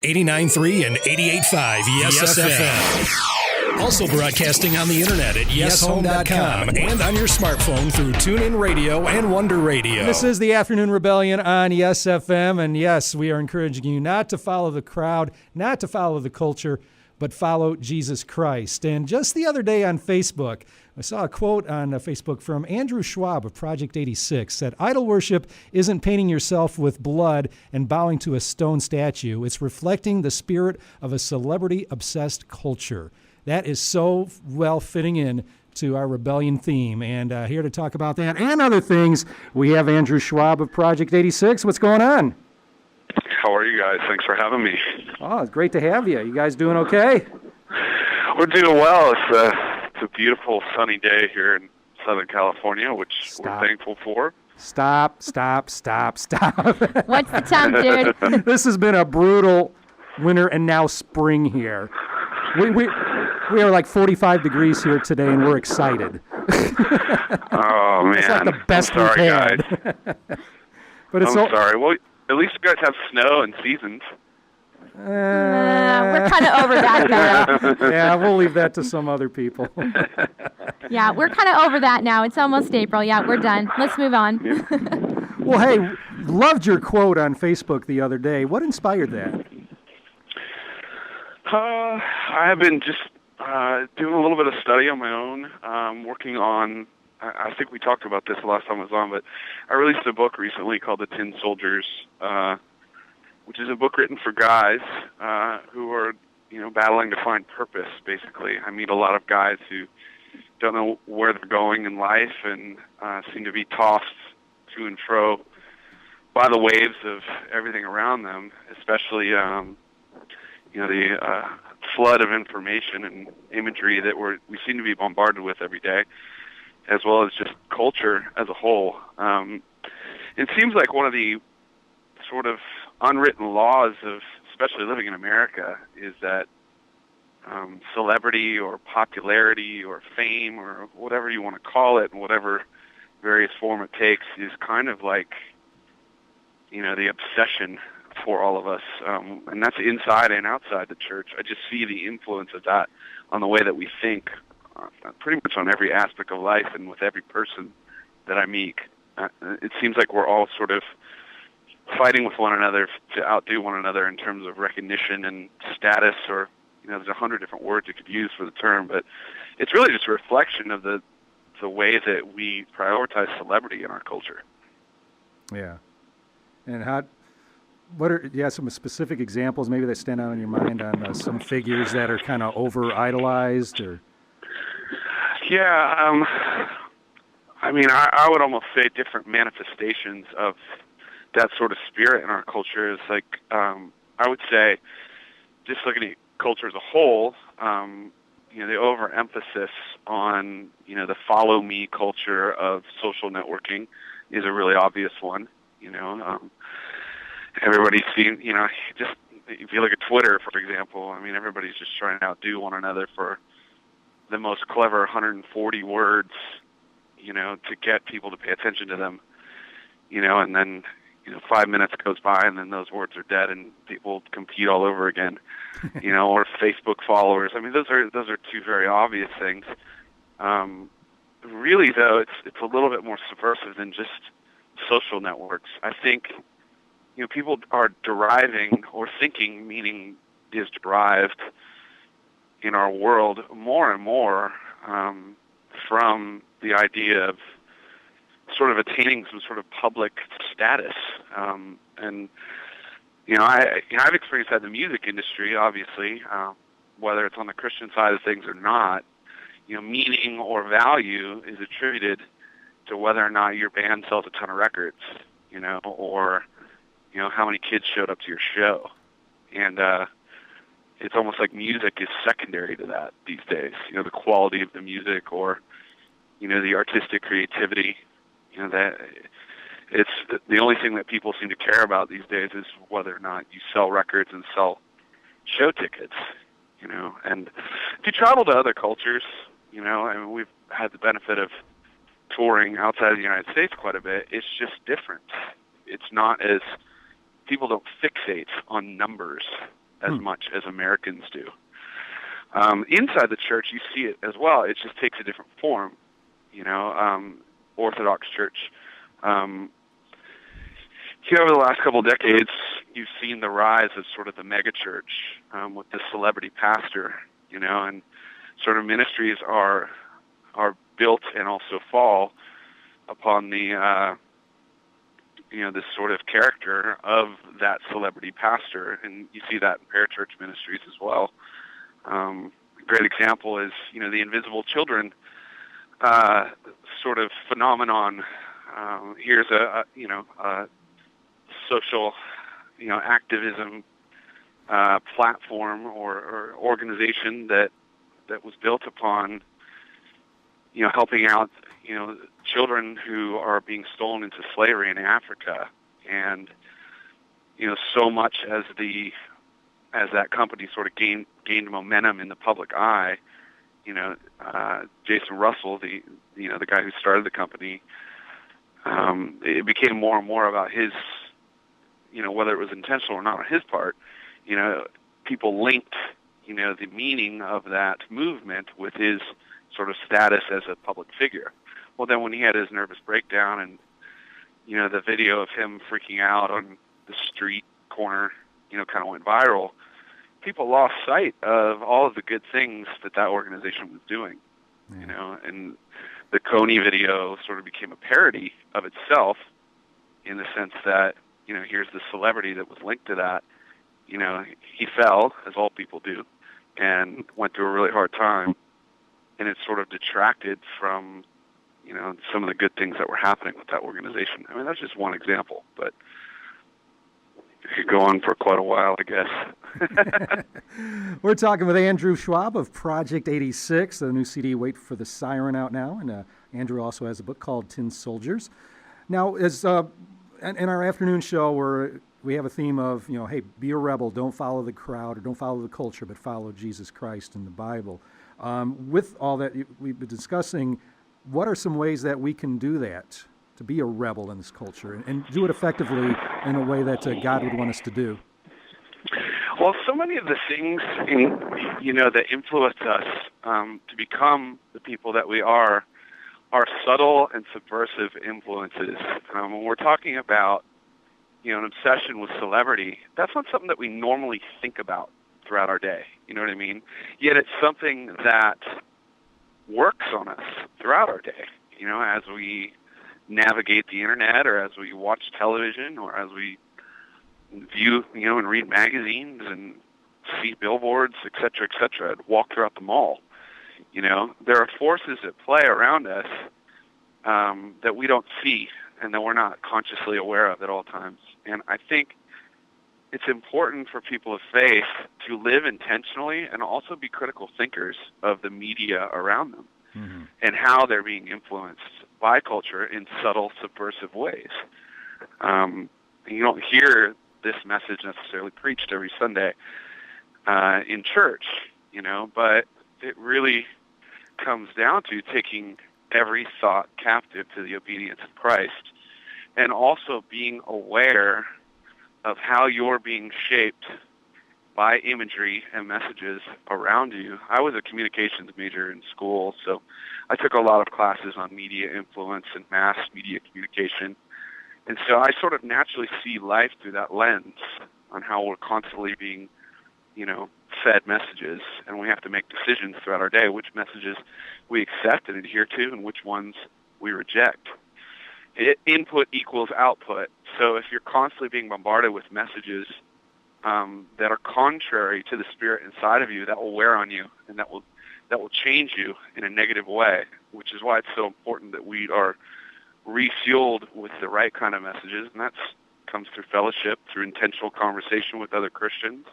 89.3 and 88.5 Yes FM. Also broadcasting on the internet at yeshome.com and on your smartphone through TuneIn Radio and Wonder Radio. This is the Afternoon Rebellion on Yes FM, and yes, we are encouraging you not to follow the crowd, not to follow the culture, but follow Jesus Christ. And just the other day on Facebook, I saw a quote on Facebook from Andrew Schwab of Project 86 that idol worship isn't painting yourself with blood and bowing to a stone statue. It's reflecting the spirit of a celebrity-obsessed culture. That is so well fitting in to our rebellion theme. And here to talk about that and other things, we have Andrew Schwab of Project 86. What's going on? How are you guys? Thanks for having me. Oh, it's great to have you. You guys doing okay? We're doing well. It's a beautiful sunny day here in Southern California, which we're thankful for. Stop. What's the temp, dude? This has been a brutal winter and now spring here. We are like 45 degrees here today, and we're excited. Oh, man. It's like the best I'm sorry, we've had. guys. But it's I'm sorry. Well, at least you guys have snow and seasons. We're kind of over that now. Yeah, we'll leave that to some other people. Yeah, we're kind of over that now. It's almost April. Yeah, we're done. Let's move on. Well, hey, loved your quote on Facebook the other day. What inspired that? I have been just doing a little bit of study on my own, working on, I think we talked about this the last time I was on, but I released a book recently called The Tin Soldiers, which is a book written for guys who are, battling to find purpose, basically. I meet a lot of guys who don't know where they're going in life and seem to be tossed to and fro by the waves of everything around them, especially, the flood of information and imagery that we seem to be bombarded with every day, as well as just culture as a whole. It seems like one of the sort of unwritten laws of, especially living in America, is that celebrity or popularity or fame or whatever you want to call it, and whatever various form it takes, is kind of like, the obsession for all of us. And that's inside and outside the church. I just see the influence of that on the way that we think, pretty much on every aspect of life and with every person that I meet. It seems like we're all sort of fighting with one another to outdo one another in terms of recognition and status, or, there's 100 different words you could use for the term, but it's really just a reflection of the way that we prioritize celebrity in our culture. Yeah. And what are some specific examples maybe that stand out in your mind on some figures that are kind of over-idolized? Or? Yeah, I would almost say different manifestations of that sort of spirit in our culture is like, I would say, just looking at culture as a whole, the overemphasis on, the follow me culture of social networking is a really obvious one. Everybody's seen, just if you look at Twitter, for example, everybody's just trying to outdo one another for the most clever 140 words, to get people to pay attention to them, and then, 5 minutes goes by and then those words are dead and people compete all over again, or Facebook followers. Those are two very obvious things. Really, though, it's a little bit more subversive than just social networks. I think, people are deriving, or thinking, meaning is derived in our world more and more from the idea of sort of attaining some sort of public status. I've experienced that in the music industry, obviously, whether it's on the Christian side of things or not. Meaning or value is attributed to whether or not your band sells a ton of records, or how many kids showed up to your show. And it's almost like music is secondary to that these days. The quality of the music, or the artistic creativity. That it's the only thing that people seem to care about these days is whether or not you sell records and sell show tickets. And if you travel to other cultures, we've had the benefit of touring outside of the United States quite a bit. It's just different. It's not as, people don't fixate on numbers as much as Americans do. Inside the church, you see it as well. It just takes a different form. Orthodox Church. Over the last couple of decades, you've seen the rise of sort of the megachurch with the celebrity pastor, and sort of ministries are built and also fall upon the this sort of character of that celebrity pastor, and you see that in parachurch ministries as well. A great example is the Invisible Children sort of phenomenon. Here's a social activism platform or organization that was built upon helping out children who are being stolen into slavery in Africa, and so much as that company sort of gained momentum in the public eye, Jason Russell, the guy who started the company, it became more and more about his, whether it was intentional or not on his part, people linked, the meaning of that movement with his sort of status as a public figure. Well, then when he had his nervous breakdown and, the video of him freaking out on the street corner, kind of went viral, people lost sight of all of the good things that organization was doing, and the Coney video sort of became a parody of itself in the sense that, here's the celebrity that was linked to that. He fell, as all people do, and went through a really hard time, and it sort of detracted from, some of the good things that were happening with that organization. I mean, that's just one example, but it could go on for quite a while, I guess. We're talking with Andrew Schwab of Project 86, the new CD, Wait for the Siren, out now. And Andrew also has a book called Tin Soldiers. Now, as in our afternoon show, we have a theme of, hey, be a rebel, don't follow the crowd or don't follow the culture, but follow Jesus Christ and the Bible. With all that we've been discussing, what are some ways that we can do that, to be a rebel in this culture and do it effectively in a way that God would want us to do? Well, so many of the things, that influence us to become the people that we are subtle and subversive influences. When we're talking about, an obsession with celebrity, that's not something that we normally think about throughout our day. You know what I mean? Yet it's something that works on us throughout our day, as we navigate the internet or as we watch television or as we view, and read magazines and see billboards, et cetera, and walk throughout the mall. There are forces at play around us that we don't see and that we're not consciously aware of at all times. And I think it's important for people of faith to live intentionally and also be critical thinkers of the media around them and how they're being influenced by culture in subtle, subversive ways. You don't hear this message necessarily preached every Sunday in church, but it really comes down to taking every thought captive to the obedience of Christ and also being aware of how you're being shaped by imagery and messages around you. I was a communications major in school, so I took a lot of classes on media influence and mass media communication. And so I sort of naturally see life through that lens on how we're constantly being, fed messages, and we have to make decisions throughout our day, which messages we accept and adhere to and which ones we reject. Input equals output. So if you're constantly being bombarded with messages that are contrary to the spirit inside of you, that will wear on you and that will change you in a negative way, which is why it's so important that we are refueled with the right kind of messages, and that comes through fellowship, through intentional conversation with other Christians,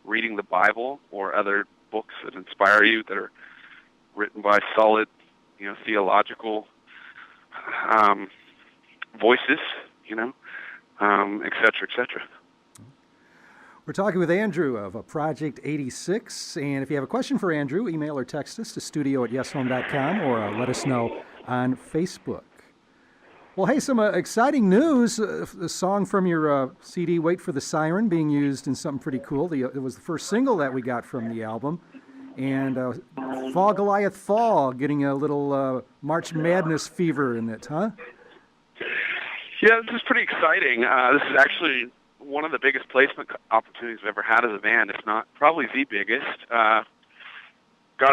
reading the Bible or other books that inspire you that are written by solid, theological voices, et cetera, et cetera. We're talking with Andrew of Project 86, and if you have a question for Andrew, email or text us to studio@yeshome.com or let us know on Facebook. Well, hey, some exciting news. The song from your CD, Wait for the Siren, being used in something pretty cool. It was the first single that we got from the album. And Fall Goliath Fall, getting a little March Madness fever in it, huh? Yeah, this is pretty exciting. This is actually one of the biggest placement opportunities I've ever had as a band. If not, probably the biggest. Got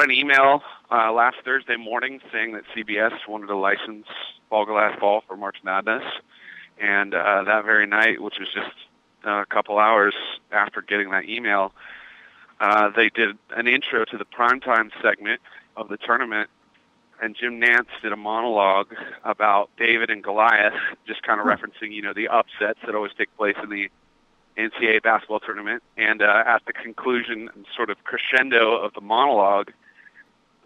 an email last Thursday morning saying that CBS wanted to license Fall Goliath Fall for March Madness. And that very night, which was just a couple hours after getting that email, they did an intro to the primetime segment of the tournament, and Jim Nance did a monologue about David and Goliath, just kind of referencing, the upsets that always take place in the NCAA basketball tournament. And at the conclusion and sort of crescendo of the monologue,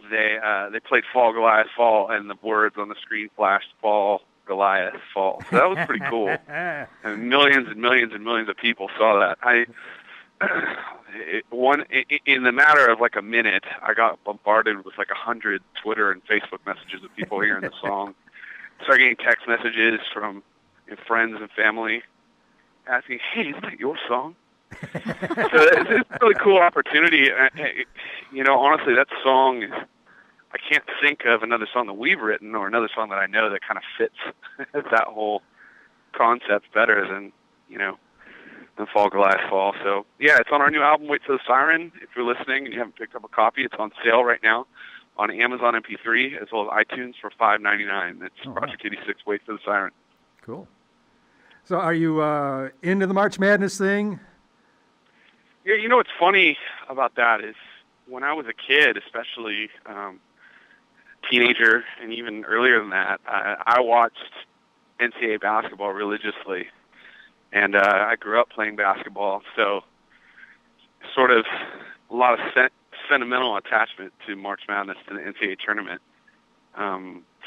they played Fall Goliath Fall, and the words on the screen flashed Fall Goliath Fall. So that was pretty cool. And millions and millions and millions of people saw that. In the matter of like a minute, I got bombarded with like 100 Twitter and Facebook messages of people hearing the song. Started getting text messages from friends and family asking, "Hey, isn't that your song?" So it's a really cool opportunity. Honestly, that song, I can't think of another song that we've written or another song that I know that kind of fits that whole concept better than Fall Goliath Fall. So yeah, it's on our new album, Wait for the Siren. If you're listening and you haven't picked up a copy, it's on sale right now on Amazon MP3 as well as iTunes for $5.99. It's Project 86, Wait for the Siren. Cool. So are you into the March Madness thing? Yeah, what's funny about that is when I was a kid, especially teenager and even earlier than that, I watched NCAA basketball religiously. And I grew up playing basketball, so sort of a lot of sentimental attachment to March Madness and the NCAA tournament.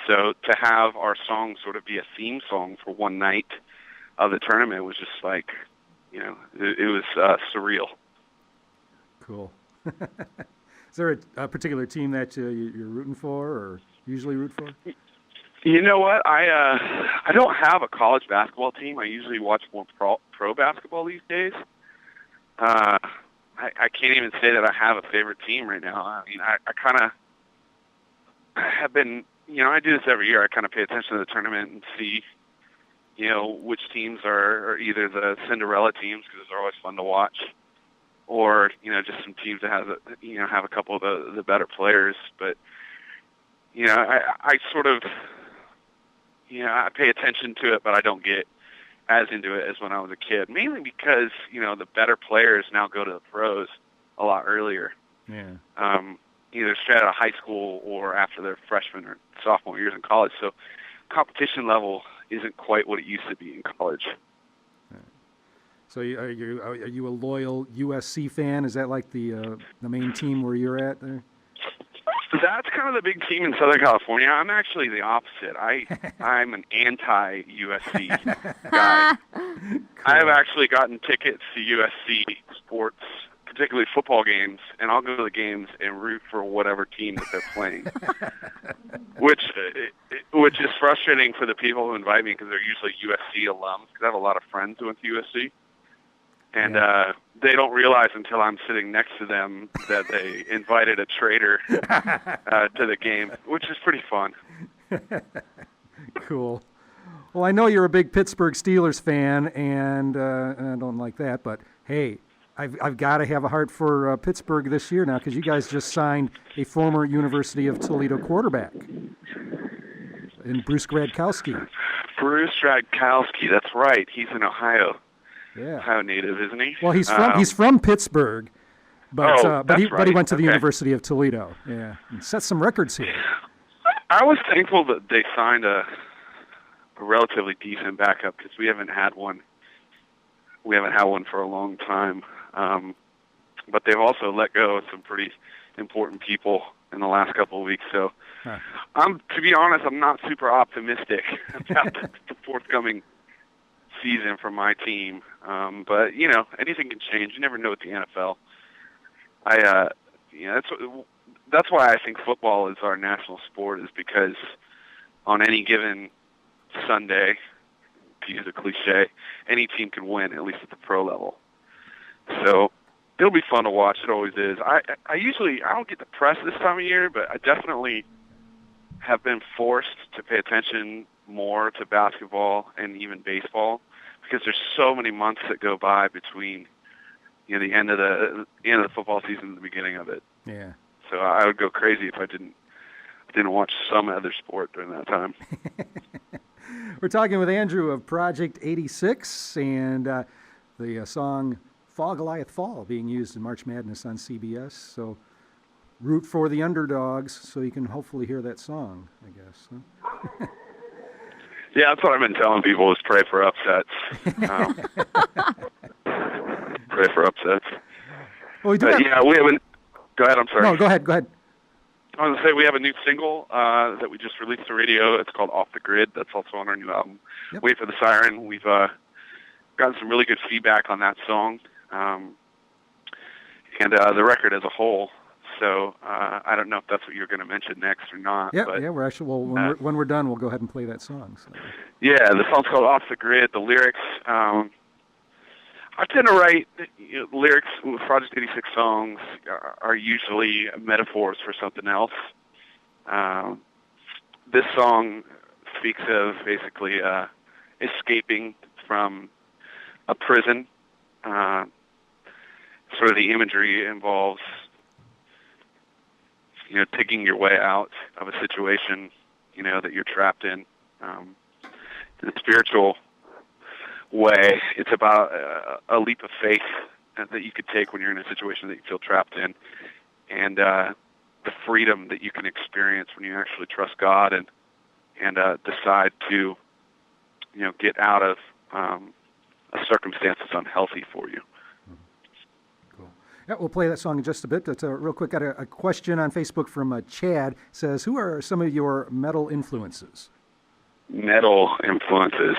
So to have our song sort of be a theme song for one night of the tournament was just like, it was surreal. Cool. Is there a particular team that you're rooting for or usually root for? You know what? I don't have a college basketball team. I usually watch more pro basketball these days. I can't even say that I have a favorite team right now. I mean, I kind of have been, I do this every year. I kind of pay attention to the tournament and see, which teams are either the Cinderella teams because they're always fun to watch, or just some teams that have a couple of the better players. But I sort of. I pay attention to it, but I don't get as into it as when I was a kid, mainly because, the better players now go to the pros a lot earlier. Yeah. Either straight out of high school or after their freshman or sophomore years in college. So competition level isn't quite what it used to be in college. Right. So are you a loyal USC fan? Is that like the main team where you're at there? That's kind of the big team in Southern California. I'm actually the opposite. I'm an anti-USC guy. Cool. I've actually gotten tickets to USC sports, particularly football games, and I'll go to the games and root for whatever team that they're playing, which is frustrating for the people who invite me because they're usually USC alums, because I have a lot of friends who went to USC. And they don't realize until I'm sitting next to them that they invited a traitor to the game, which is pretty fun. Cool. Well, I know you're a big Pittsburgh Steelers fan, and I don't like that, but hey, I've got to have a heart for Pittsburgh this year now because you guys just signed a former University of Toledo quarterback in Bruce Gradkowski. Bruce Gradkowski, that's right. He's in Ohio. Yeah. Ohio native, isn't he? Well, he's from Pittsburgh, but he went to the University of Toledo. Yeah, and set some records here. I was thankful that they signed a relatively decent backup because we haven't had one. We haven't had one for a long time. But they've also let go of some pretty important people in the last couple of weeks. So, to be honest, I'm not super optimistic about the forthcoming season for my team. But anything can change. You never know with the NFL. That's why I think football is our national sport, is because on any given Sunday, to use a cliche, any team can win, at least at the pro level. So it'll be fun to watch. It always is. I don't get the press this time of year, but I definitely have been forced to pay attention more to basketball and even baseball because there's so many months that go by between the end of the football season and the beginning of it. Yeah. So I would go crazy if I didn't watch some other sport during that time. We're talking with Andrew of Project 86 and the song Fall Goliath Fall being used in March Madness on CBS. So root for the underdogs so you can hopefully hear that song, I guess. Huh? Yeah, that's what I've been telling people is pray for upsets. Pray for upsets. Well, we do we have go ahead, I'm sorry. No, go ahead. I was going to say we have a new single that we just released to radio. It's called Off the Grid. That's also on our new album, Yep. Wait for the Siren. We've gotten some really good feedback on that song and the record as a whole. So I don't know if that's what you're going to mention next or not. Yeah, we're actually, when we're done, we'll go ahead and play that song. So. Yeah, the song's called Off the Grid. The lyrics, I tend to write lyrics with Project 86 songs are usually metaphors for something else. This song speaks of basically escaping from a prison. Sort of the imagery involves, taking your way out of a situation, that you're trapped in. In the spiritual way, it's about a leap of faith that you could take when you're in a situation that you feel trapped in, and the freedom that you can experience when you actually trust God and decide to, get out of a circumstance that's unhealthy for you. Cool. Yeah, we'll play that song in just a bit. But real quick, got a question on Facebook from Chad. Says, who are some of your metal influences? Metal influences.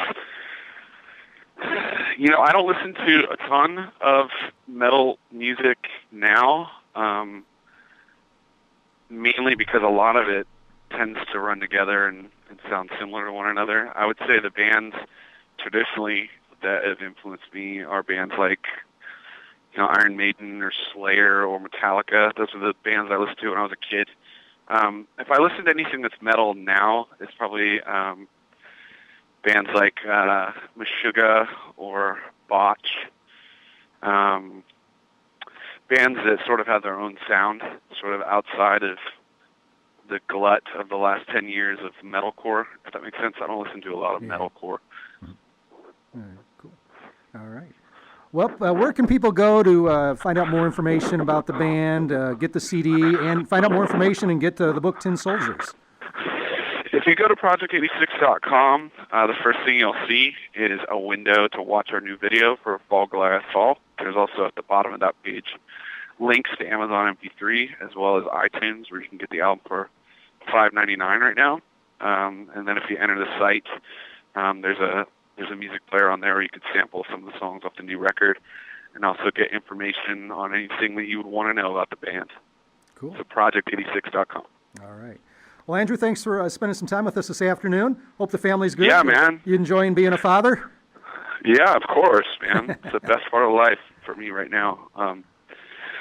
I don't listen to a ton of metal music now, mainly because a lot of it tends to run together and sound similar to one another. I would say the bands traditionally that have influenced me are bands like Iron Maiden or Slayer or Metallica. Those are the bands I listened to when I was a kid. If I listen to anything that's metal now, it's probably bands like Meshuggah or Botch, bands that sort of have their own sound, sort of outside of the glut of the last 10 years of metalcore, if that makes sense. I don't listen to a lot of metalcore. All right, cool. All right. Well, where can people go to find out more information about the band, get the CD, and find out more information and get the book Tin Soldiers? If you go to project86.com, the first thing you'll see is a window to watch our new video for Fall Goliath Fall. There's also at the bottom of that page links to Amazon MP3 as well as iTunes, where you can get the album for $5.99 right now. And then if you enter the site, there's a music player on there where you can sample some of the songs off the new record and also get information on anything that you would want to know about the band. Cool. So project86.com. All right. Well, Andrew, thanks for spending some time with us this afternoon. Hope the family's good. Yeah, man. You enjoying being a father? Yeah, of course, man. It's the best part of life for me right now.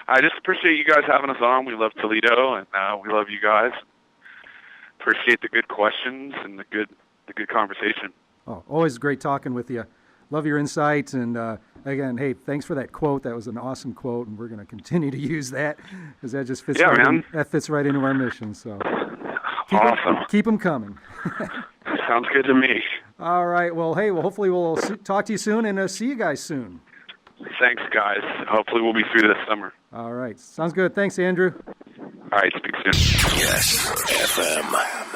I just appreciate you guys having us on. We love Toledo, and we love you guys. Appreciate the good questions and the good conversation. Oh, always great talking with you. Love your insights, and again, hey, thanks for that quote. That was an awesome quote, and we're going to continue to use that because that just fits. That fits right into our mission. So, keep them coming. Sounds good to me. All right. Well, hey, hopefully we'll talk to you soon and see you guys soon. Thanks, guys. Hopefully we'll be through this summer. All right. Sounds good. Thanks, Andrew. All right. Speak soon. Yes, FM.